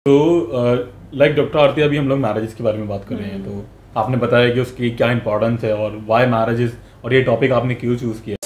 तो like doctor आरती, अभी हम लोग मैरिजेस के बारे में बात कर रहे हैं, तो आपने बताया कि उसकी क्या इंपॉर्टेंस है और वाई मैरिजेस, और ये टॉपिक आपने क्यों चूज किया।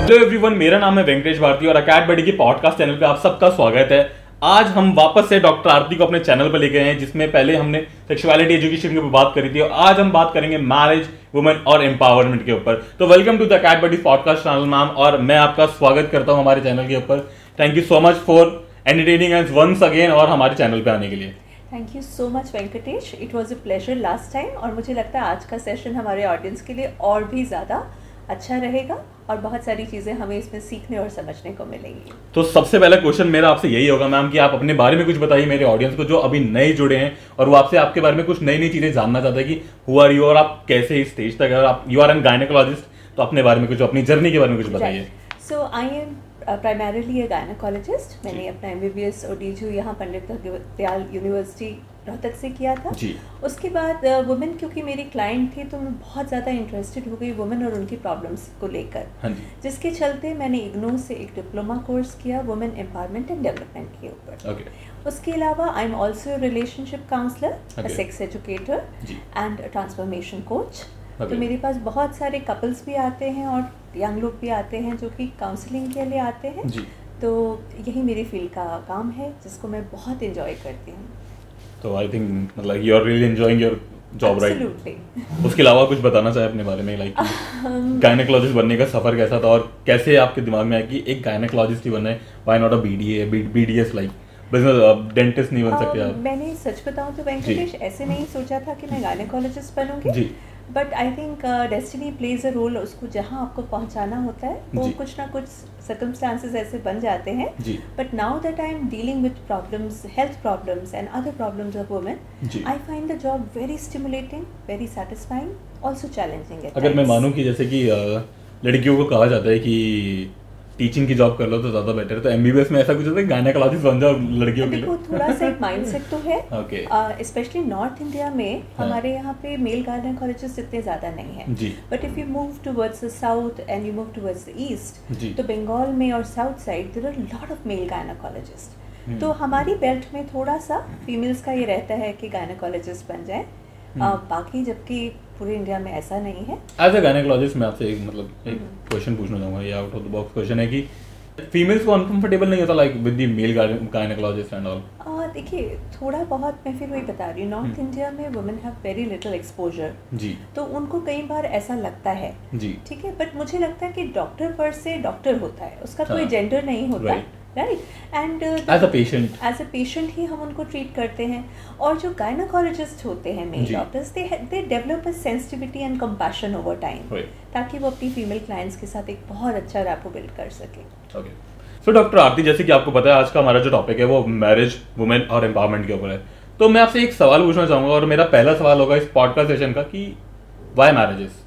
हेलो एवरीवन, मेरा नाम है वेंकटेश भारती और अकैड बडी के पॉडकास्ट चैनल पे आप सबका स्वागत है। आज हम वापस से डॉक्टर आरती को अपने चैनल पर लेके आए हैं, जिसमें पहले हमने सेक्सुअलिटी एजुकेशन के ऊपर बात करी थी और आज हम बात करेंगे मैरिज, वुमेन और एम्पावरमेंट के ऊपर। तो welcome to the Acad Buddy podcast channel ma'am, और मैं आपका स्वागत करता हूं हमारे चैनल के ऊपर। Thank you so much for entertaining us once again और हमारे चैनल पे आने के लिए। Thank you so much Venkatesh, it was a pleasure last time और मुझे लगता है आज का सेशन हमारे ऑडियंस के लिए और भी ज़्यादा अच्छा रहेगा और बहुत सारी चीज़ें हमें इसमें सीखने और समझने को मिलेंगी। तो सबसे पहला क्वेश्चन मेरा आपसे यही होगा मैम कि आप अपने बारे में कुछ बताइए मेरे ऑडियंस को जो अभी नए जुड़े हैं और वो आपसे आपके बारे में कुछ नई नई चीज़ें जानना चाहते हैं कि हु आर यू और आप कैसे इस स्टेज तक, अगर आप यू आर एन गायनेकोलॉजिस्ट तो अपने बारे में कुछ, अपनी जर्नी के बारे में कुछ बताइए। So I am primarily a gynaecologist. मैंने अपना MBBS और DGU यहाँ पंडित दीनदयाल यूनिवर्सिटी रोहतक से किया था जी। उसके बाद वुमेन क्योंकि मेरी क्लाइंट थी तो मैं बहुत ज़्यादा इंटरेस्टेड हो गई वुमेन और उनकी प्रॉब्लम्स को लेकर, जिसके चलते मैंने इग्नू से एक डिप्लोमा कोर्स किया वुमेन एम्पावरमेंट एंड डेवलपमेंट के ऊपर। उसके अलावा I am also relationship counsellor, sex educator and transformation coach. तो मेरे पास बहुत सारे कपल्स भी आते हैं और यंग लोग भी आते हैं जो कि काउंसलिंग के लिए आते हैं जी। तो यही मेरी फील्ड का काम है जिसको मैं बहुत इंजॉय करती हूँ। तो आई थिंक मतलब you are really enjoying your job, right? उसके अलावा कुछ बताना चाहे अपने बारे में, लाइक गायनेकोलॉजिस्ट बनने का सफर कैसा था और कैसे आपके दिमाग में आया कि एक गायनेकोलॉजिस्ट ही बनना है, why not a BDS like business dentist नहीं बन सकते आप? मैंने सच बताऊं तो वेंकटेश ऐसे नहीं सोचा था कि मैं गायनेकोलॉजिस्ट बनूंगी, but I think destiny plays a role. उसको जहाँ आपको पहुँचाना होता है वो कुछ ना कुछ सर्कमस्टांसेस ऐसे बन जाते हैं। But now that I am dealing with problems, health problems and other problems of women, I find the job very stimulating, very satisfying, also challenging. अगर मैं मानूँ कि जैसे कि लड़कियों को कहा जाता है कि टीचिंग की जॉब कर लो तो ज्यादा बेटर है, तो MBBS में ऐसा कुछ होता है गायनेकोलॉजिस्ट बन जाओ लड़कियों के लिए? देखो थोड़ा सा एक माइंडसेट तो है, स्पेशली नॉर्थ इंडिया में हमारे यहाँ पे मेल गायनेकोलॉजिस्ट इतने ज्यादा नहीं है, but if you move towards the south and you move towards the east, तो बंगाल में और south side there are lot of male gynaecologist. तो हमारी बेल्ट में थोड़ा सा फीमेल्स का ये रहता है कि गायनेकोलॉजिस्ट बन जाए, बाकी जबकि पूरे इंडिया में ऐसा नहीं है। एज अ गायनेकोलॉजिस्ट मैं आपसे एक क्वेश्चन पूछना चाहूँगा, ये out of the box question है कि फीमेल्स को अनकंफर्टेबल नहीं होता like with the male gynaecologist and all? देखिए थोड़ा बहुत मैं फिर वही बता रही हूँ, नॉर्थ इंडिया में women have very little exposure जी, तो उनको कई बार ऐसा लगता है जी, ठीक है। बट मुझे लगता है कि डॉक्टर पर से डॉक्टर होता है, उसका कोई जेंडर नहीं होता, right? And as a patient ही हम उनको ट्रीट करते हैं। और जो गायनेकोलॉजिस्ट होते हैं male doctors, they develop a sensitivity and compassion over time, ताकि वो अपनी फीमेल क्लाइंट्स के साथ एक बहुत अच्छा रैपो बिल्ड कर सके। ओके, सो डॉक्टर आरती, जैसे कि आपको पता है आज का हमारा जो टॉपिक है वो मैरिज, वुमेन और एम्पावरमेंट के ऊपर है, तो मैं आपसे एक सवाल पूछना चाहूँगा और मेरा पहला सवाल होगा इस पॉडकास्ट सेशन का कि व्हाई मैरिजेस?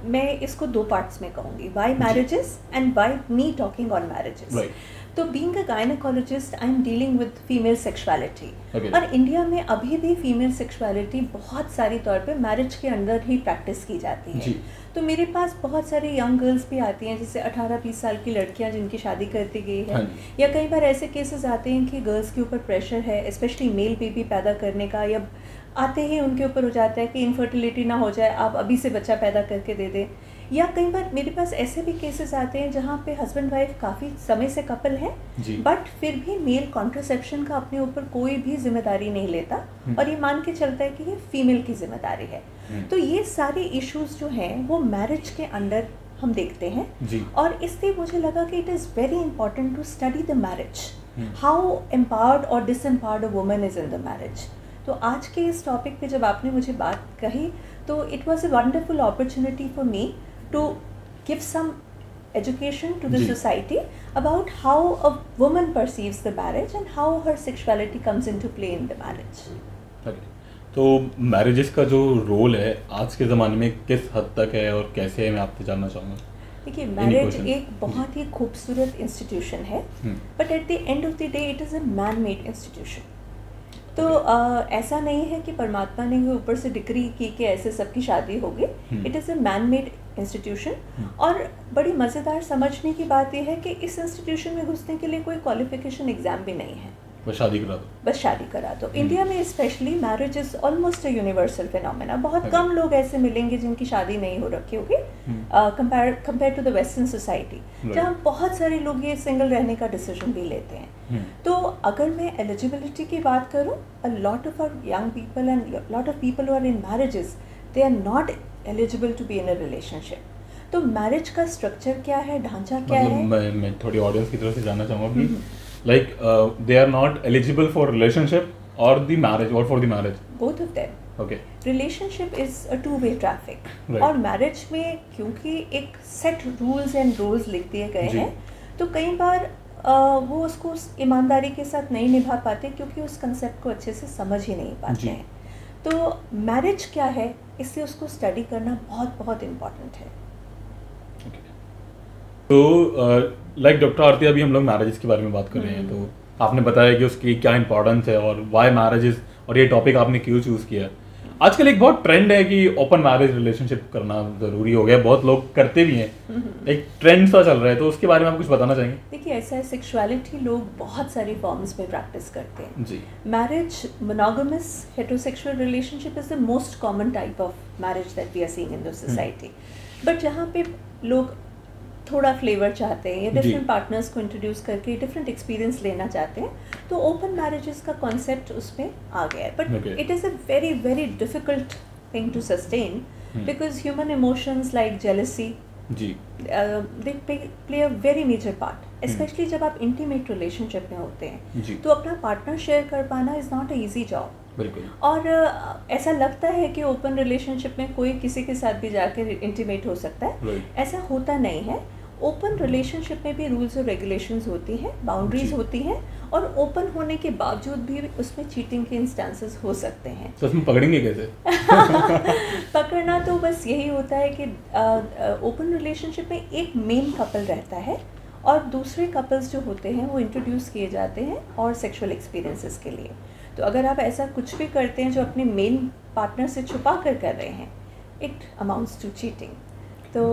मैं इसको दो पार्ट्स में कहूँगी, why marriages and why me talking on marriages. तो being a gynaecologist I am dealing with female sexuality, और इंडिया में अभी भी फीमेल सेक्सुअलिटी बहुत सारी तौर पे मैरिज के अंदर ही प्रैक्टिस की जाती है। तो मेरे पास बहुत सारी यंग गर्ल्स भी आती हैं, जैसे 18-20 साल की लड़कियां जिनकी शादी कर दी गई है, या कई बार ऐसे केसेस आते हैं कि गर्ल्स के ऊपर प्रेशर है स्पेशली मेल बेबी पैदा करने का, या आते ही उनके ऊपर हो जाता है कि इनफर्टिलिटी ना हो जाए, आप अभी से बच्चा पैदा करके दे दें। या कई बार मेरे पास ऐसे भी केसेस आते हैं जहाँ पे हस्बैंड वाइफ काफ़ी समय से कपल है, बट फिर भी मेल कॉन्ट्रासेप्शन का अपने ऊपर कोई भी जिम्मेदारी नहीं लेता और ये मान के चलता है कि ये फीमेल की जिम्मेदारी है। तो ये सारे इश्यूज जो हैं वो मैरिज के अंदर हम देखते हैं, और इसलिए मुझे लगा कि it is very important to study the marriage, how empowered और disempowered a woman is in the marriage. तो आज के इस टॉपिक पे जब आपने मुझे बात कही तो it was a wonderful opportunity for me to give some education to the society about how a woman perceives the marriage and how her sexuality comes into play in the marriage. Okay. तो marriages का जो role है आज के ज़माने में किस हद तक है और कैसे है, मैं आपसे जानना चाहूँगा। देखिए मैरिज एक बहुत ही खूबसूरत इंस्टीट्यूशन है, but at the end of the day it is a man made institution. तो ऐसा नहीं है कि परमात्मा ने ऊपर से डिक्री की कि ऐसे सबकी शादी होगी। It is a man made institution. और बड़ी मज़ेदार समझने की बात यह है कि इस इंस्टीट्यूशन में घुसने के लिए कोई क्वालिफिकेशन एग्ज़ाम भी नहीं है, बस शादी करा दो, बस शादी करा दो। इंडिया में specially marriage is almost a universal phenomena. बहुत कम लोग ऐसे मिलेंगे जिनकी शादी नहीं हो रखी होगी compare to the western society, जहाँ बहुत सारे लोग ये सिंगल रहने का डिसीजन भी लेते हैं। तो अगर मैं एलिजिबिलिटी की बात करूँ, a lot of our young people and lot of people who are in marriages, they are not eligible to be in a relationship. तो मैरिज का स्ट्रक्चर क्या है, ढांचा क्या है? मैं थोड़ी ऑडियंस की तरफ से जानना चाहूँगा कि like they are not eligible for relationship or the marriage or for the marriage, both of them. Okay, relationship is a two-way traffic, right. और मैरिज में क्योंकि एक सेट रूल्स एंड रोल्स लिख दिए गए हैं, तो कई बार वो उसको ईमानदारी के साथ नहीं निभा पाते क्योंकि उस कंसेप्ट को अच्छे से समझ ही नहीं पाते हैं। तो मैरिज क्या है, इससे उसको स्टडी करना बहुत बहुत इम्पोर्टेंट है। तो लाइक डॉक्टर आरती, अभी हम लोग मैरिजेस के बारे में बात कर रहे हैं, तो आपने बताया कि उसकी क्या इंपॉर्टेंस है और वाई मैरिजेस, और ये टॉपिक आपने क्यों चूज़ किया। आजकल एक बहुत ट्रेंड है कि ओपन मैरिज रिलेशनशिप करना ज़रूरी हो गया, बहुत लोग करते भी हैं, एक ट्रेंड सा चल रहा है, तो उसके बारे में आप कुछ बताना चाहेंगे? देखिए, ऐसा है, सेक्सुअलिटी लोग बहुत सारी फॉर्म्स में प्रैक्टिस करते हैं जी। Marriage, monogamous heterosexual relationship is the most common type of marriage that we are seeing in the society. But जहाँ पे लोग थोड़ा फ्लेवर चाहते हैं या डिफरेंट पार्टनर्स को इंट्रोड्यूस करके डिफरेंट एक्सपीरियंस लेना चाहते हैं, तो ओपन मैरिजेस का कॉन्सेप्ट उसमें आ गया है। But it is a very very difficult thing to sustain because human emotions like jealousy they play a very major part, especially जब आप इंटीमेट रिलेशनशिप में होते हैं, तो अपना पार्टनर शेयर कर पाना is not a easy job. और ऐसा लगता है कि ओपन रिलेशनशिप में कोई किसी के साथ भी जाकर इंटीमेट हो सकता है, ऐसा होता नहीं है। ओपन रिलेशनशिप में भी रूल्स और रेगुलेशंस होती हैं, बाउंड्रीज होती हैं, और ओपन होने के बावजूद भी उसमें चीटिंग के इंस्टेंसेस हो सकते हैं। तो उसमें पकड़ेंगे कैसे? पकड़ना तो बस यही होता है कि ओपन रिलेशनशिप में एक मेन कपल रहता है और दूसरे कपल्स जो होते हैं वो इंट्रोड्यूस किए जाते हैं और सेक्सुअल एक्सपीरियंसेस के लिए। तो अगर आप ऐसा कुछ भी करते हैं जो अपने मेन पार्टनर से छुपा कर रहे हैं, इट अमाउंट्स टू चीटिंग। तो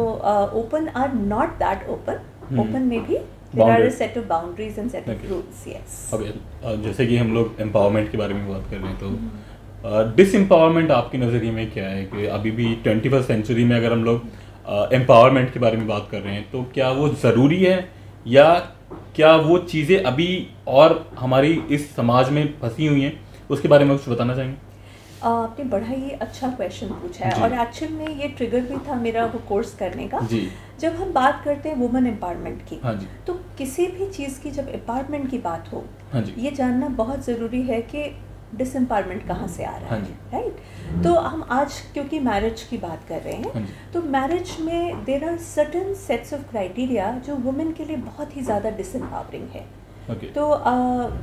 open or not that open, open में भी there are a set of boundaries and set of rules. Yes. अब जैसे कि हम लोग एम्पावरमेंट के बारे में बात कर रहे हैं, तो डिसएम्पावरमेंट आपके नज़रिए में क्या है कि अभी भी 21st सेंचुरी में अगर हम लोग एम्पावरमेंट के बारे में बात कर रहे हैं, तो क्या वो ज़रूरी है या क्या वो चीज़ें अभी और हमारी इस समाज में फंसी हुई हैं, उसके बारे में कुछ बताना चाहेंगे? आपने बड़ा ही अच्छा क्वेश्चन पूछा है, और एक्चुअल में ये ट्रिगर भी था मेरा वो कोर्स करने का। जब हम बात करते हैं वुमेन एम्पावरमेंट की, तो किसी भी चीज़ की जब एम्पावरमेंट की बात हो, ये जानना बहुत ज़रूरी है कि डिसएम्पावरमेंट कहाँ से आ रहा है, राइट? तो हम आज क्योंकि मैरिज की बात कर रहे हैं, तो मैरिज में there are certain sets of criteria जो वुमेन के लिए बहुत ही ज़्यादा डिसएम्पावरिंग है। तो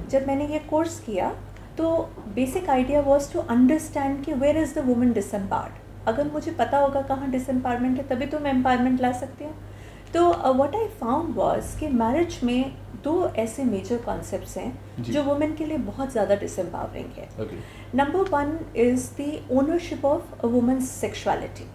जब मैंने ये कोर्स किया, तो basic idea was to understand कि where is the woman disempowered. अगर मुझे पता होगा कहाँ डिसएम्पावरमेंट है, तभी तो मैं एम्पावरमेंट ला सकती हूँ। तो व्हाट आई फाउंड वाज कि मैरिज में दो ऐसे मेजर कॉन्सेप्ट्स हैं जो वुमेन के लिए बहुत ज़्यादा डिसएम्पावरिंग है। Number 1 is the ownership of a women's sexuality.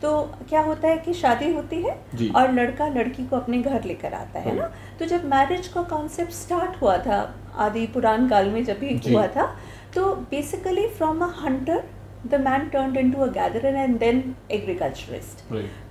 तो क्या होता है कि शादी होती है और लड़का लड़की को अपने घर लेकर आता है ना। तो जब मैरिज का कॉन्सेप्ट स्टार्ट हुआ था आदि पुरान काल में जब भी हुआ था, तो basically from a hunter the man turned into a gatherer and then agriculturist.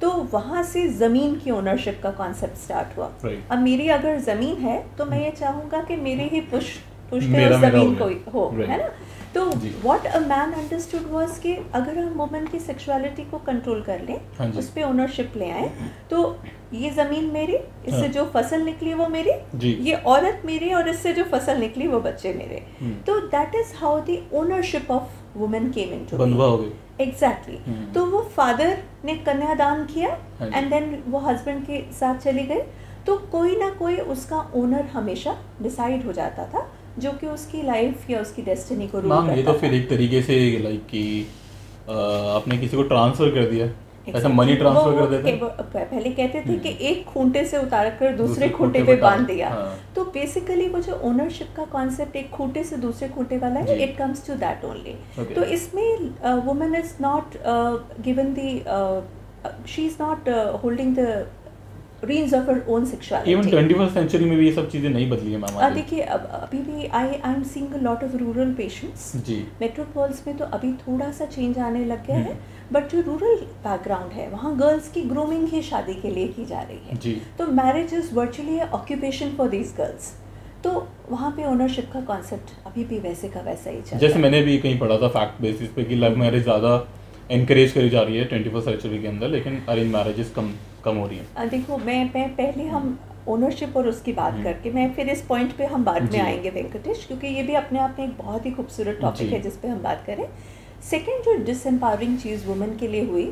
तो वहाँ से ज़मीन की ओनरशिप का कॉन्सेप्ट स्टार्ट हुआ। अब मेरी अगर ज़मीन है तो मैं ये चाहूँगा कि मेरे ही पुष्ट ज़मीन को हो, है ना। तो what a man understood was कि अगर हम वुमेन की सेक्सुअलिटी को कंट्रोल कर लें, उस पर ओनरशिप ले आए, तो ये ज़मीन मेरी, इससे जो फसल निकली वो मेरी, ये औरत मेरी, और इससे जो फसल निकली वो बच्चे मेरे। तो that is how the ownership of women came into be. Exactly. तो वो फादर ने कन्यादान किया एंड देन वो हस्बैंड के साथ चली गई, तो कोई ना कोई उसका ओनर हमेशा डिसाइड हो जाता था जो कि उसकी लाइफ या उसकी डेस्टिनी को रूल करता था। ये तो फिर एक तरीके से लाइक कि आपने किसी को ट्रांसफर कर दिया, ऐसा मनी ट्रांसफर कर देते हैं। पहले कहते थे कि एक खूंटे से उतार कर दूसरे खूंटे पे बांध दिया। तो बेसिकली वो जो ओनरशिप का कॉन्सेप्ट एक खूंटे से दूसरे खूंटे वाला है, it comes to that only. तो इसमें women is not given the she is not holding the reins of her own sexuality. Even 21st century में भी ये सब चीजें नहीं बदली है मैम। देखिए अभी भी I am seeing a lot of rural patients जी। मेट्रोपोल्स में तो अभी थोड़ा सा चेंज आने लग गया है, बट जो रूरल बैकग्राउंड है वहाँ गर्ल्स की ग्रूमिंग ही शादी के लिए की जा रही है जी। तो marriage is virtually occupation for these girls, तो वहाँ पे ओनरशिप का कॉन्सेप्ट अभी भी वैसे का वैसा ही चल रहा है। जैसे मैंने भी कहीं पढ़ा था फैक्ट बेसिस पे कि लव मैरिज ज़्यादा एनकरेज करी जा रही है 21st सेंचुरी के अंदर, लेकिन अरेंज मैरिजेस कम हो रही हैं। देखो मैं पहले हम ओनरशिप और उसकी बात करके मैं फिर इस पॉइंट पे हम बाद में आएंगे वेंकटेश, क्योंकि ये भी अपने आप में एक बहुत ही खूबसूरत टॉपिक है जिस पे हम बात करें। सेकंड जो डिसएम्पावरिंग चीज़ वुमेन के लिए हुई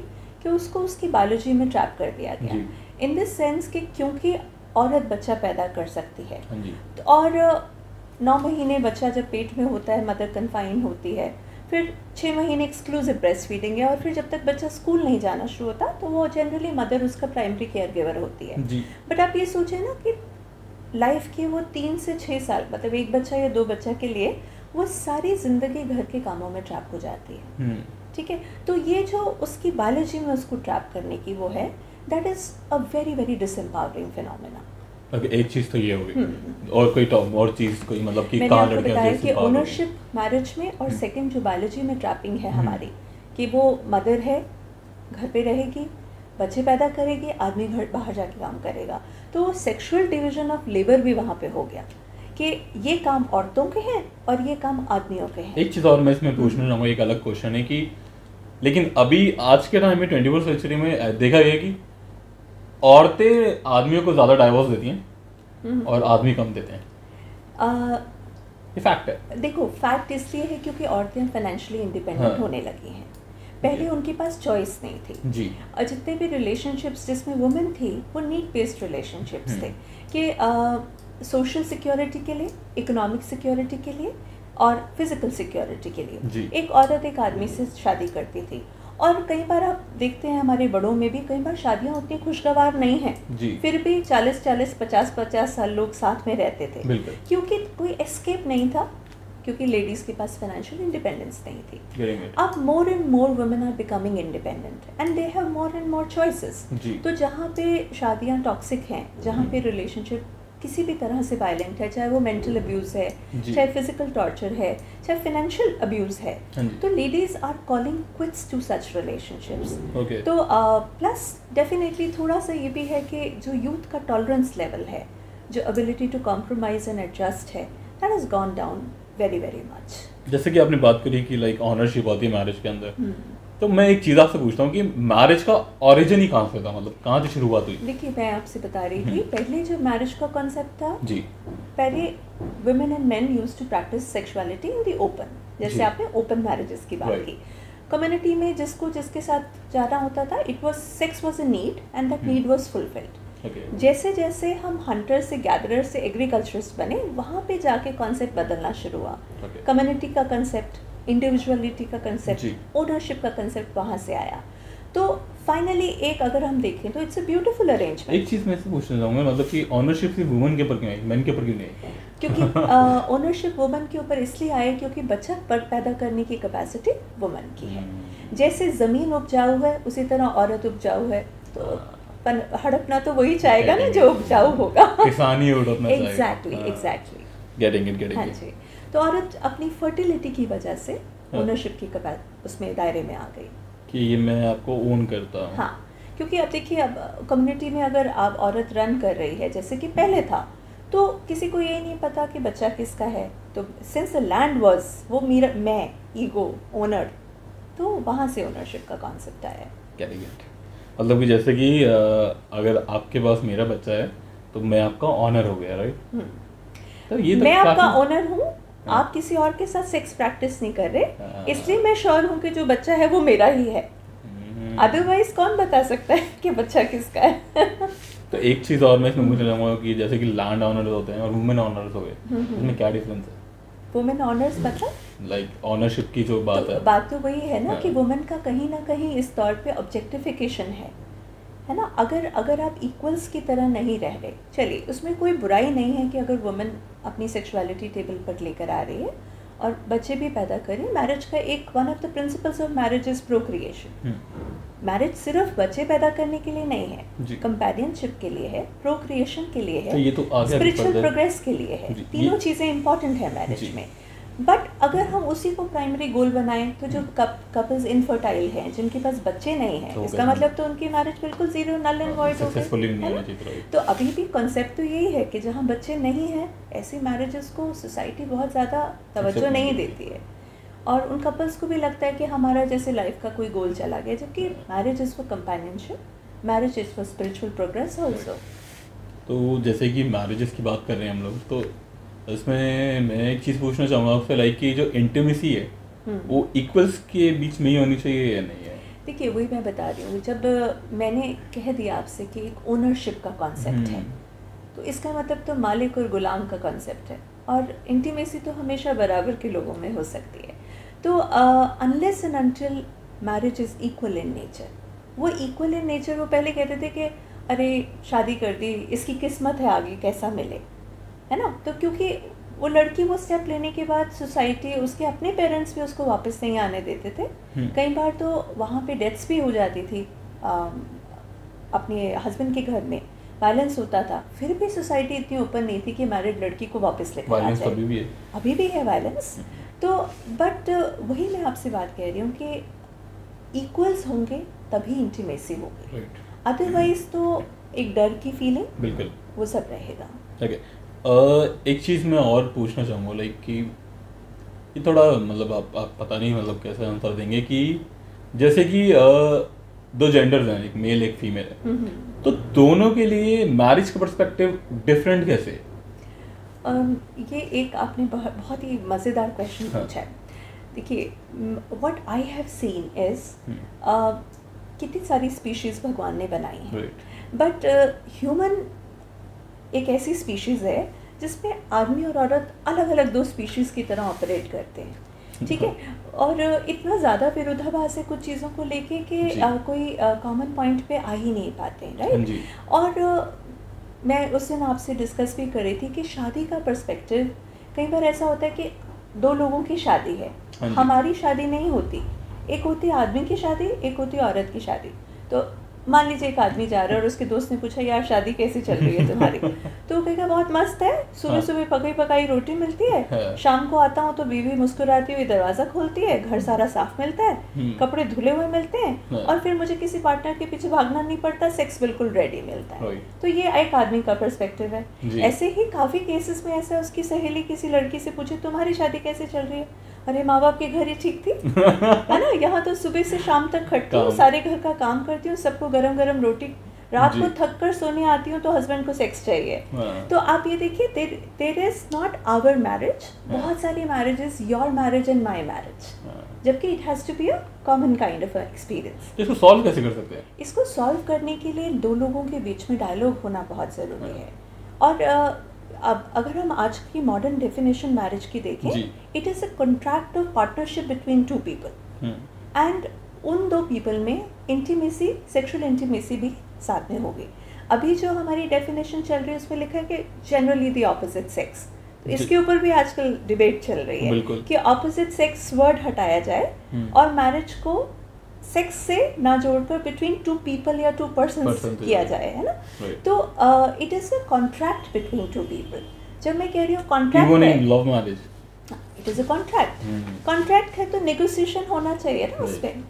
कि उसको उसकी बायोलॉजी में ट्रैप कर दिया गया, इन दिस सेंस कि क्योंकि औरत बच्चा पैदा कर सकती है और 9 महीने बच्चा जब पेट में होता है मदर कन्फाइन होती है, फिर 6 महीने एक्सक्लूसिव ब्रेस्ट फीडिंग है, और फिर जब तक बच्चा स्कूल नहीं जाना शुरू होता तो वो जनरली मदर उसका प्राइमरी केयर गिवर होती है। बट आप ये सोचें ना कि लाइफ के वो 3 से 6 साल, मतलब एक बच्चा या 2 बच्चा के लिए वो सारी ज़िंदगी घर के कामों में ट्रैप हो जाती है। ठीक है, तो ये जो उसकी बायोलॉजी में उसको ट्रैप करने की वो है, that is a very very disempowering phenomena. एक चीज़ तो ये होगी, और कोई और चीज़ कोई मतलब कि कहाँ लड़कियां बताया कि ओनरशिप मैरिज में, और सेकंड जो बायोलॉजी में ट्रैपिंग है हमारी कि वो मदर है, घर पे रहेगी, बच्चे पैदा करेगी, आदमी घर बाहर जाके काम करेगा, तो सेक्सुअल डिवीजन ऑफ लेबर भी वहाँ पे हो गया कि ये काम औरतों के हैं और ये काम आदमियों के हैं। एक चीज़ और मैं इसमें पूछना चाहूँगा, एक अलग क्वेश्चन है कि लेकिन अभी आज के टाइम में 21st सेंचुरी में देखा गया कि औरतें आदमियों को ज़्यादा डाइवोर्स देती हैं और आदमी कम देते हैं। ये फैक्ट है। देखो फैक्ट इसलिए है क्योंकि औरतें फाइनेंशियली इंडिपेंडेंट होने लगी हैं, पहले उनके पास चॉइस नहीं थी जी। और जितने भी रिलेशनशिप्स जिसमें वुमेन थी वो नीड बेस्ड रिलेशनशिप्स थे कि सोशल सिक्योरिटी के लिए, इकोनॉमिक सिक्योरिटी के लिए और फिजिकल सिक्योरिटी के लिए एक औरत एक आदमी से शादी करती थी। और कई बार आप देखते हैं हमारे बड़ों में भी कई बार शादियां उतनी खुशगवार नहीं हैं, फिर भी 40-40, 50-50 साल लोग साथ में रहते थे क्योंकि कोई एस्केप नहीं था, क्योंकि लेडीज़ के पास फाइनेंशियल इंडिपेंडेंस नहीं थी। अब more and more women are becoming independent and they have more and more choices. तो जहाँ पे शादियाँ टॉक्सिक हैं, जहाँ पे रिलेशनशिप किसी भी तरह से वायलेंट है, चाहे वो मेंटल अब्यूज़ है, चाहे फिजिकल टॉर्चर है, चाहे फाइनेंशियल अब्यूज़ है, तो ladies are calling quits to such relationships. तो प्लस डेफिनेटली थोड़ा सा ये भी है कि जो यूथ का टॉलरेंस लेवल है, जो ability to compromise and adjust है, that has gone down very very much. जैसे कि आपने बात करी कि लाइक ऑनरशिप होती है मैरिज के अंदर, तो मैं एक चीज़ आपसे पूछता हूँ कि मैरिज का ओरिजिन ही कहाँ से था, मतलब कहाँ से शुरुआत हुई? देखिए मैं आपसे बता रही थी पहले जो मैरिज का कॉन्सेप्ट था जी, पहले women and men used to practice sexuality in the open, जैसे आपने ओपन मैरिजेस की बात की। कम्युनिटी में जिसको जिसके साथ जाना होता था, it was sex was a need and that need was fulfilled. जैसे जैसे हम हंटर से गैदरर से एग्रीकल्चरिस्ट बने, वहाँ पे जाके कॉन्सेप्ट बदलना शुरू हुआ। कम्युनिटी का कंसेप्ट, इंडिविजुअलिटी का कंसेप्ट, ओनरशिप का कंसेप्ट वहाँ से आया। तो फाइनली एक अगर हम देखें तो इट्स अ ब्यूटीफुल अरेंजमेंट। एक चीज़ मैं से पूछना चाहूँगा, मतलब कि ओनरशिप सिर्फ वुमेन के ऊपर क्यों आई, मेन के ऊपर क्यों नहीं? क्योंकि ओनरशिप वुमेन के ऊपर इसलिए आए क्योंकि बच्चा पैदा करने की कैपेसिटी वुमेन की है। जैसे ज़मीन उपजाऊ है उसी तरह औरत उपजाऊ है, तो हड़पना तो वही चाहेगा ना जो उपजाऊ होगा, किसान ही हड़पना चाहेगा। Exactly getting it. हाँ जी, तो औरत अपनी फर्टिलिटी की वजह से ओनरशिप की उसमें दायरे में आ गई कि ये मैं आपको ओन करता हूँ। हाँ, क्योंकि अब देखिए अब कम्युनिटी में अगर आप औरत रन कर रही है जैसे कि पहले था, तो किसी को ये नहीं पता कि बच्चा किसका है, तो सिंस द लैंड वाज वो मेरा, मैं, ईगो, ओनर, तो वहाँ से ओनरशिप का कॉन्सेप्ट आया। मतलब कि जैसे कि अगर आपके पास मेरा बच्चा है तो मैं आपका ऑनर हो गया, राइट? तो ये तो मैं आपका ऑनर हूँ, आप किसी और के साथ सेक्स प्रैक्टिस नहीं कर रहे, इसलिए मैं श्योर हूँ कि जो बच्चा है वो मेरा ही है। अदरवाइज कौन बता सकता है कि बच्चा किसका है? तो एक चीज़ और मैं इसमें पूछना चाहूँगा कि जैसे कि लैंड ऑनर्स होते हैं और वुमेन ऑनर्स हो गए, इसमें क्या डिफरेंस है? वुमेन ऑनर्स मतलब लाइक ऑनरशिप की जो बात है, बात तो वही है ना कि वुमेन का कहीं ना कहीं इस तौर पे ऑब्जेक्टिफिकेशन है ना। अगर आप इक्वल्स की तरह नहीं रह रहे, चलिए उसमें कोई बुराई नहीं है कि अगर वुमेन अपनी सेक्सुअलिटी टेबल पर लेकर आ रही है और बच्चे भी पैदा करें। मैरिज का एक one of the principles of marriage is procreation, marriage सिर्फ बच्चे पैदा करने के लिए नहीं है, कंपेनियनशिप के लिए है, प्रोक्रिएशन के लिए है, स्पिरिचुअल प्रोग्रेस के लिए है। तीनों चीज़ें इंपॉर्टेंट है मैरिज में। बट अगर हम उसी को प्राइमरी गोल बनाएं तो जो कपल्स इनफर्टाइल हैं, जिनके पास बच्चे नहीं हैं, इसका मतलब तो उनकी मैरिज बिल्कुल जीरो, नल एंड वॉइड हो गई। तो अभी भी कॉन्सेप्ट तो यही है कि जहाँ बच्चे नहीं हैं ऐसी मैरिजेस को सोसाइटी बहुत ज़्यादा तवज्जो नहीं देती है, और उन कपल्स को भी लगता है कि हमारा जैसे लाइफ का कोई गोल चला गया, जबकि marriage is for companionship, marriage is for spiritual progress also. तो जैसे कि मैरिजेस की बात कर रहे हैं हम लोग, तो इसमें मैं एक चीज़ पूछना चाहूँगा आपसे, लाइक कि जो इंटीमेसी है वो इक्वल्स के बीच में ही होनी चाहिए या नहीं है? देखिए वही मैं बता रही हूँ, जब मैंने कह दिया आपसे कि एक ओनरशिप का कॉन्सेप्ट है, तो इसका मतलब तो मालिक और गुलाम का कॉन्सेप्ट है, और इंटीमेसी तो हमेशा बराबर के लोगों में हो सकती है। तो unless and until marriage is equal in nature, वो इक्वल इन नेचर, वो पहले कहते थे कि अरे शादी कर दी, इसकी किस्मत है आगे कैसा मिले, है ना। तो क्योंकि वो लड़की वो स्टेप लेने के बाद सोसाइटी, उसके अपने पेरेंट्स भी उसको वापस नहीं आने देते थे। कई बार तो वहाँ पे डेथ्स भी हो जाती थी, अपने हस्बैंड के घर में वायलेंस होता था, फिर भी सोसाइटी इतनी ओपन नहीं थी कि मैरिड लड़की को वापस लेकर आ जाए। अभी भी है वायलेंस। तो बट वही मैं आपसे बात कह रही हूँ कि इक्वल्स होंगे तभी इंटीमेसी होगी, अदरवाइज तो एक डर की फीलिंग, बिल्कुल वो सब रहेगा। एक चीज़ मैं और पूछना चाहूँगा, लाइक कि ये थोड़ा मतलब आप पता नहीं मतलब कैसे आंसर देंगे कि जैसे कि दो जेंडर्स हैं, एक मेल एक फीमेल है, तो दोनों के लिए मैरिज का पर्सपेक्टिव डिफरेंट कैसे? ये एक आपने बहुत ही मज़ेदार क्वेश्चन पूछा है। देखिए what I have seen is कितनी सारी स्पीशीज़ भगवान ने बनाई हैं, बट ह्यूमन एक ऐसी स्पीशीज़ है जिसमें आदमी और औरत अलग अलग दो स्पीशीज़ की तरह ऑपरेट करते हैं, ठीक है। और इतना ज़्यादा विरोधाभास है कुछ चीज़ों को लेके कि कोई कॉमन पॉइंट पे आ ही नहीं पाते हैं, राइट। और मैं उस दिन आपसे डिस्कस भी कर रही थी कि शादी का पर्सपेक्टिव कई बार ऐसा होता है कि दो लोगों की शादी है, हमारी शादी नहीं होती, एक होती है आदमी की शादी, एक होती है औरत की शादी। तो मान लीजिए एक आदमी जा रहा है और उसके दोस्त ने पूछा यार शादी कैसी चल रही है तुम्हारी, तो वो कहेगा बहुत मस्त है, सुबह सुबह पकाई पकाई रोटी मिलती है, शाम को आता हूँ तो बीवी मुस्कुराती हुई दरवाज़ा खोलती है, घर सारा साफ मिलता है, कपड़े धुले हुए मिलते हैं, और फिर मुझे किसी पार्टनर के पीछे भागना नहीं पड़ता, सेक्स बिल्कुल रेडी मिलता है। तो ये एक आदमी का पर्सपेक्टिव है। ऐसे ही काफ़ी केसेस में ऐसा, उसकी सहेली किसी लड़की से पूछे तुम्हारी शादी कैसे चल रही है, अरे माँ बाप के घर ही ठीक थी, है ना, यहाँ तो सुबह से शाम तक खटती हूँ, सारे घर का काम करती हूँ, सबको गरम गरम रोटी, रात को थक कर सोने आती हूँ तो हस्बैंड को सेक्स चाहिए। तो आप ये देखिए, there is not our marriage, बहुत सारी marriages your marriage and my marriage, जबकि it has to be a common kind of experience. इसको सॉल्व कैसे कर सकते हैं? इसको सॉल्व करने के लिए दो लोगों के बीच में डायलॉग होना बहुत ज़रूरी है। और अब अगर हम आज की मॉडर्न डेफिनेशन मैरिज की देखें, it is a contract of partnership between two people, and उन दो पीपल में इंटीमेसी, सेक्सुअल इंटीमेसी भी साथ में होगी। अभी जो हमारी डेफिनेशन चल रही है उसमें लिखा है कि जनरली द ऑपोजिट सेक्स, तो इसके ऊपर भी आजकल डिबेट चल रही है कि ऑपोजिट सेक्स वर्ड हटाया जाए और मैरिज को सेक्स से ना जोड़कर बिटवीन टू पीपल या टू पर्सन्स किया जाए, है ना। तो it is a contract between two people. जब मैं कह रही हूँ कॉन्ट्रैक्ट है, love marriage, it is a contract, contract है तो नेगोशिएशन होना चाहिए ना उस पर।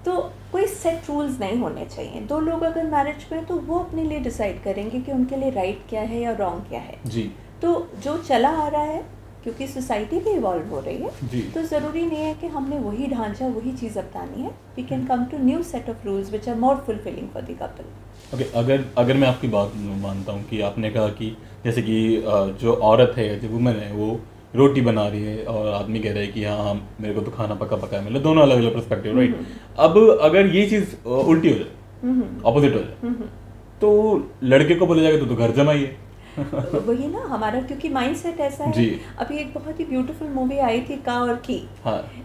तो कोई सेट रूल्स नहीं होने चाहिए। दो लोग अगर मैरिज में तो वो अपने लिए डिसाइड करेंगे कि उनके लिए राइट क्या है या रॉन्ग क्या है जी। तो जो चला आ रहा है, क्योंकि सोसाइटी भी इवॉल्व हो रही है, तो ज़रूरी नहीं है कि हमने वही ढांचा वही चीज़ अपनानी है। We can come to new set of rules which are more fulfilling for the couple. Okay, अगर मैं आपकी बात मानता हूँ कि आपने कहा कि जैसे कि जो औरत है, जो वुमेन है, वो रोटी बना रही है और आदमी कह रहा है कि हाँ मेरे को तो खाना पका पका मिले, दोनों अलग अलग पर्सपेक्टिव, राइट। अब अगर ये चीज़ उल्टी हो जाए, ऑपोजिट हो जाए, तो लड़के को बोला जाएगा तो घर जमाई है, वही ना हमारा, क्योंकि माइंडसेट ऐसा है। अभी एक बहुत ही ब्यूटीफुल मूवी आई थी का और की,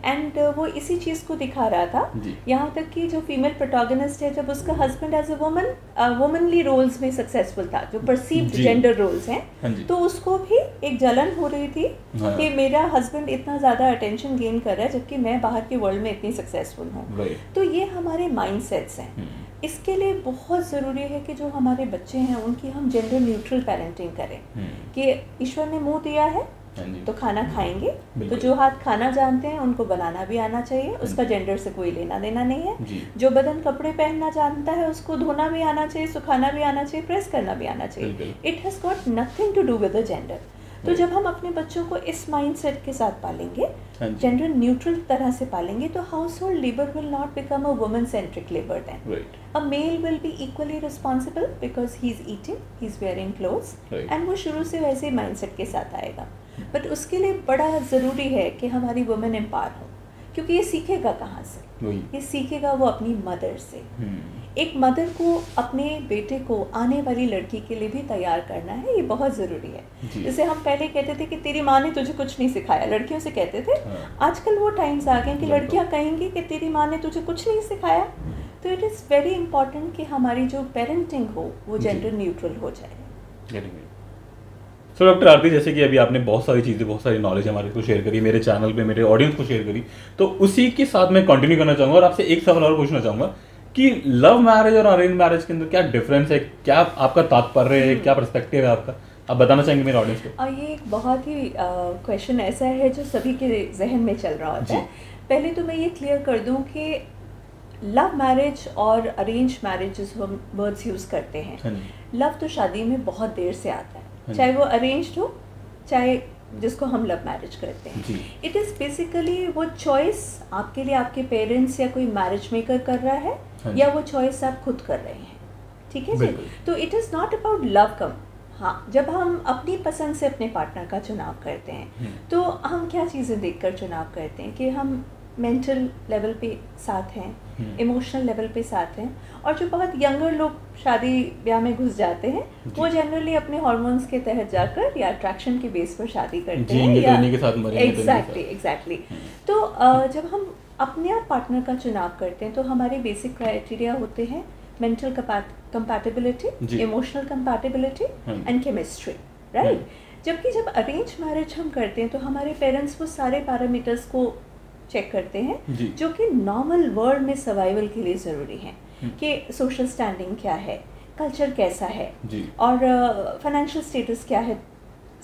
एंड वो इसी चीज़ को दिखा रहा था। यहाँ तक कि जो फीमेल प्रोटैगनिस्ट है, जब उसका husband as a woman womanly roles में सक्सेसफुल था, जो परसीव्ड जेंडर रोल्स हैं, तो उसको भी एक जलन हो रही थी कि मेरा हस्बैंड इतना ज़्यादा अटेंशन गेन कर रहा है जबकि मैं बाहर के वर्ल्ड में इतनी सक्सेसफुल हूँ। तो ये हमारे माइंडसेट्स हैं। इसके लिए बहुत ज़रूरी है कि जो हमारे बच्चे हैं उनकी हम जेंडर न्यूट्रल पेरेंटिंग करें, कि ईश्वर ने मुंह दिया है तो खाना खाएंगे, तो जो हाथ खाना जानते हैं उनको बनाना भी आना चाहिए, उसका जेंडर से कोई लेना देना नहीं है। जो बदन कपड़े पहनना जानता है उसको धोना भी आना चाहिए, सुखाना भी आना चाहिए, प्रेस करना भी आना चाहिए। It has got nothing to do with the gender. तो जब हम अपने बच्चों को इस माइंडसेट के साथ पालेंगे, जेंडर न्यूट्रल तरह से पालेंगे, तो household labour will not become a woman centric labour then. A male will be equally responsible because he is eating, he is wearing clothes, and वो शुरू से वैसे ही माइंडसेट के साथ आएगा। बट उसके लिए बड़ा ज़रूरी है कि हमारी वुमेन एम्पावर हो, क्योंकि ये सीखेगा कहाँ से? ये सीखेगा वो अपनी मदर से। एक मदर को अपने बेटे को आने वाली लड़की के लिए भी तैयार करना है, ये बहुत ज़रूरी है। जैसे हम पहले कहते थे कि तेरी माँ ने तुझे कुछ नहीं सिखाया, लड़कियों से कहते थे। आजकल वो टाइम्स आ गए कि लड़कियाँ कहेंगी कि तेरी माँ ने तुझे कुछ नहीं सिखाया। तो इट इज़ वेरी इंपॉर्टेंट कि हमारी जो पेरेंटिंग हो वो जेंडर न्यूट्रल हो जाए। सो डॉक्टर आरती, जैसे कि अभी आपने बहुत सारी चीज़ें, बहुत सारी नॉलेज हमारे को शेयर करी, मेरे चैनल पे मेरे ऑडियंस को शेयर करी, तो उसी के साथ मैं कंटिन्यू करना चाहूँगा और आपसे एक सवाल और पूछना चाहूँगा कि लव मैरिज और अरेंज मैरिज के अंदर क्या डिफरेंस है, क्या आपका तात्पर्य है, क्या पर्सपेक्टिव है आपका, आप बताना चाहेंगे मेरे ऑडियंस को? ये एक बहुत ही क्वेश्चन ऐसा है जो सभी के जहन में चल रहा होता है। पहले तो मैं ये क्लियर कर दूँ कि लव मैरिज और अरेंज मैरिज जो हम वर्ड्स यूज़ करते हैं, लव तो शादी में बहुत देर से आता है, चाहे वो अरेंज्ड हो चाहे जिसको हम लव मैरिज करते हैं। इट इज़ बेसिकली वो चॉइस आपके लिए आपके पेरेंट्स या कोई मैरिज मेकर कर रहा है, या वो चॉइस आप खुद कर रहे हैं। ठीक है जी। तो it is not about love कम। हाँ, जब हम अपनी पसंद से अपने पार्टनर का चुनाव करते हैं तो हम क्या चीज़ें देखकर चुनाव करते हैं कि हम मेंटल लेवल पे साथ हैं, इमोशनल लेवल पे साथ हैं। और जो बहुत यंगर लोग शादी ब्याह में घुस जाते हैं वो जनरली अपने हार्मोन्स के तहत जाकर या अट्रैक्शन के बेस पर शादी करते हैं, या एग्जैक्टली। तो जब हम अपने आप पार्टनर का चुनाव करते हैं तो हमारे बेसिक क्राइटेरिया होते हैं mental compatibility, emotional compatibility and chemistry, right. जबकि जब अरेंज मैरिज हम करते हैं तो हमारे पेरेंट्स वो सारे पैरामीटर्स को चेक करते हैं जो कि नॉर्मल वर्ल्ड में सर्वाइवल के लिए ज़रूरी हैं, कि सोशल स्टैंडिंग क्या है, कल्चर कैसा है, और फाइनेंशियल स्टेटस क्या है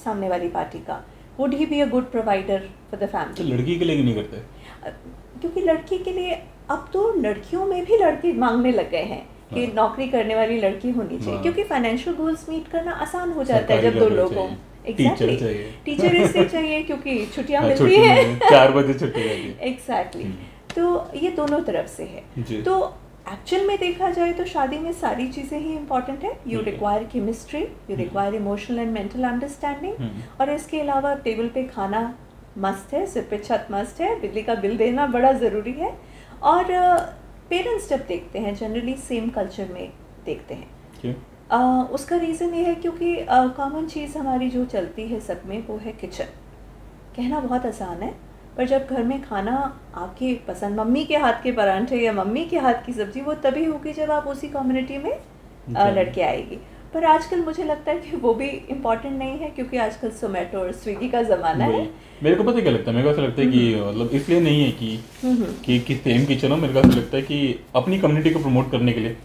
सामने वाली पार्टी का, would he be a good provider for the family. तो लड़की के लिए नहीं करते? क्योंकि लड़की के लिए अब तो लड़कियों में भी लड़के मांगने लग गए हैं कि नौकरी करने वाली लड़की होनी चाहिए, क्योंकि फाइनेंशियल गोल्स मीट करना आसान हो जाता है जब दो लोगों। एग्जैक्टली, टीचर इसलिए चाहिए क्योंकि छुट्टियां मिलती हैं, 4 बजे छुट्टी रहती है। एग्जैक्टली। तो ये दोनों तरफ से है। तो एक्चुअल में देखा जाए तो शादी में सारी चीज़ें ही इम्पॉर्टेंट है। You require chemistry, you require emotional and mental understanding, और इसके अलावा टेबल पे खाना मस्त है, सिर पे छत मस्त है, बिजली का बिल देना बड़ा ज़रूरी है। और पेरेंट्स जब देखते हैं जनरली सेम कल्चर में देखते हैं। उसका रीज़न ये है क्योंकि कॉमन चीज़ हमारी जो चलती है सब में वो है किचन। कहना बहुत आसान है, पर जब घर में खाना आपकी पसंद, मम्मी के हाथ के परांठे या मम्मी के हाथ की सब्ज़ी, वो तभी होगी जब आप उसी कम्युनिटी में लड़के आएगी। पर आजकल मुझे लगता है कि वो भी इम्पोर्टेंट नहीं है, क्योंकि आजकल जोमेटो और स्विगी का ज़माना है। मेरे को पता क्या लगता है, मेरे को ऐसा लगता है कि मतलब इसलिए नहीं है कि सेम किचन हो। मेरे को ऐसा लगता है कि अपनी कम्युनिटी को प्रमोट करने के लिए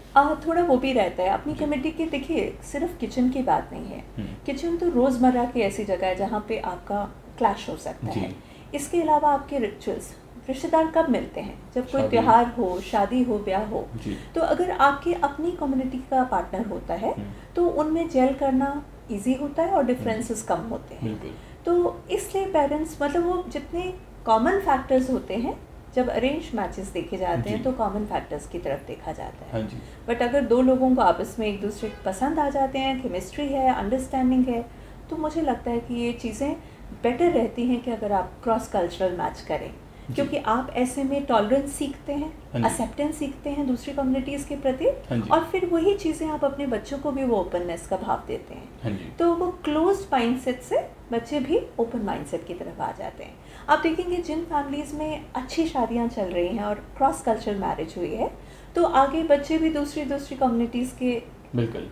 थोड़ा वो भी रहता है अपनी कम्युनिटी की। देखिए, सिर्फ किचन की बात नहीं है, किचन तो रोज़मर्रा की ऐसी जगह है जहाँ पे आपका क्लैश हो सकता है। इसके अलावा आपके रिचुअल्स, रिश्तेदार कब मिलते हैं, जब कोई त्योहार हो, शादी हो, ब्याह हो। तो अगर आपके अपनी कम्युनिटी का पार्टनर होता है तो उनमें जेल करना इजी होता है और डिफरेंसेस कम होते हैं। तो इसलिए पेरेंट्स, मतलब वो जितने कॉमन फैक्टर्स होते हैं जब अरेंज मैचेस देखे जाते हैं तो कॉमन फैक्टर्स की तरफ देखा जाता है। बट अगर दो लोगों को आपस में एक दूसरे को पसंद आ जाते हैं, केमिस्ट्री है, अंडरस्टैंडिंग है, तो मुझे लगता है कि ये चीज़ें बेटर रहती हैं कि अगर आप क्रॉस कल्चरल मैच करें। क्योंकि आप ऐसे में टॉलरेंस सीखते हैं, एक्सेप्टेंस सीखते हैं दूसरी कम्युनिटीज़ के प्रति, और फिर वही चीज़ें आप अपने बच्चों को भी वो ओपननेस का भाव देते हैं। तो वो क्लोज्ड माइंडसेट से बच्चे भी ओपन माइंडसेट की तरफ आ जाते हैं। आप देखेंगे जिन फैमिलीज़ में अच्छी शादियाँ चल रही हैं और क्रॉस कल्चरल मैरिज हुई है, तो आगे बच्चे भी दूसरी कम्युनिटीज़ के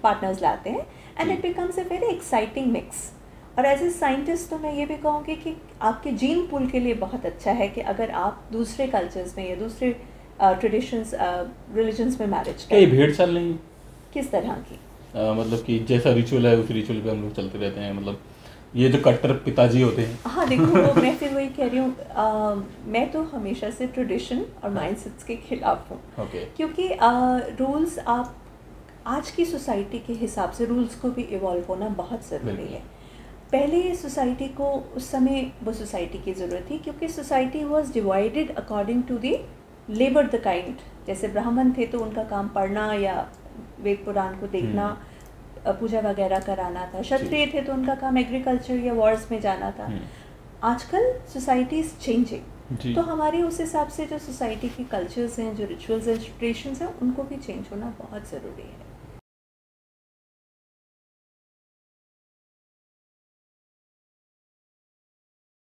पार्टनर्स लाते हैं, and it becomes a very exciting mix. और एज ए साइंटिस्ट तो मैं ये भी कहूँगी कि आपके जीन पूल के लिए बहुत अच्छा है कि अगर आप दूसरे कल्चर्स में या दूसरे ट्रेडिशंस रिलीजन्स में मैरिज करें। ये भेड़ चाल नहीं? किस तरह की? मतलब कि जैसा रिचुअल है उस रिचुअल पे हम लोग चलते रहते हैं, मतलब ये जो कट्टर पिताजी होते हैं। हाँ देखो, वो मैं फिर वही कह रही हूँ, मैं तो हमेशा से ट्रेडिशन और माइंडसेट्स के खिलाफ हूँ। क्योंकि रूल्स, आप आज की सोसाइटी के हिसाब से रूल्स को भी इवॉल्व होना बहुत ज़रूरी है। पहले सोसाइटी को, उस समय वो सोसाइटी की ज़रूरत थी क्योंकि society was divided according to the labour the kind. जैसे ब्राह्मण थे तो उनका काम पढ़ना या वेद पुराण को देखना, पूजा वगैरह कराना था। क्षत्रिय थे तो उनका काम एग्रीकल्चर या वॉर्स में जाना था। आजकल सोसाइटी इज़ चेंजिंग, तो हमारे उस हिसाब से जो सोसाइटी की कल्चर्स हैं, जो रिचुअल्स एंड ट्रेडिशंस हैं, उनको भी चेंज होना बहुत ज़रूरी है।